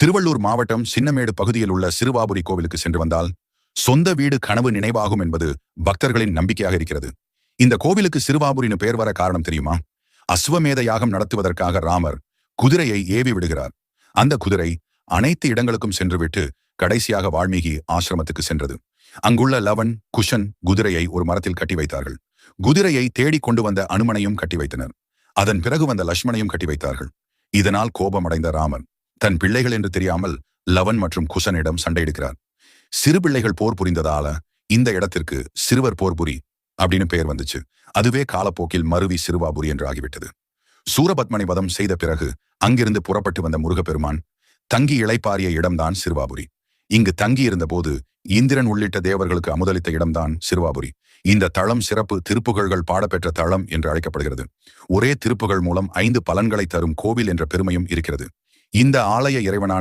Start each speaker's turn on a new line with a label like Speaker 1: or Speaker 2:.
Speaker 1: திருவள்ளூர் மாவட்டம் சின்னமேடு பகுதியில் உள்ள சிறுவாபுரி கோவிலுக்கு சென்று வந்தால் சொந்த வீடு கனவு நினைவாகும் என்பது பக்தர்களின் நம்பிக்கையாக இருக்கிறது. இந்த கோவிலுக்கு சிறுவாபுரின்னு பெயர் வர காரணம் தெரியுமா? அஸ்வமேத யாகம் நடத்துவதற்காக ராமர் குதிரையை ஏவி விடுகிறார். அந்த குதிரை அனைத்து இடங்களுக்கும் சென்றுவிட்டு கடைசியாக வால்மீகி ஆசிரமத்துக்கு சென்றது. அங்குள்ள லவன், குஷன் குதிரையை ஒரு மரத்தில் கட்டி வைத்தார்கள். குதிரையை தேடிக் கொண்டு வந்த அனுமனையும் கட்டி வைத்தனர். அதன் பிறகு வந்த லட்சுமணையும் கட்டி வைத்தார்கள். இதனால் கோபமடைந்த ராமர் தன் பிள்ளைகள் என்று தெரியாமல் லவன் மற்றும் குஷனிடம் சண்டையிடுகிறார். சிறு பிள்ளைகள் போர் புரிந்ததால இந்த இடத்திற்கு சிறுவர் போர்புரி அப்படின்னு பெயர் வந்துச்சு. அதுவே காலப்போக்கில் மருவி சிறுவாபுரி என்று ஆகிவிட்டது. சூரபத்மனை வதம் செய்த பிறகு அங்கிருந்து புறப்பட்டு வந்த முருகப்பெருமான் தங்கி இளைப்பாறிய இடம்தான் சிறுவாபுரி. இங்கு தங்கி இருந்த போது இந்திரன் உள்ளிட்ட தேவர்களுக்கு அமுதளித்த இடம்தான் சிறுவாபுரி. இந்த தளம் சிறப்பு திருப்புகழ்கள் பாடப்பெற்ற தளம் என்று அழைக்கப்படுகிறது. ஒரே திருப்புகழ் மூலம் 5 பலன்களை தரும் கோவில் என்ற பெருமையும் இருக்கிறது. இந்த ஆலய இறைவனான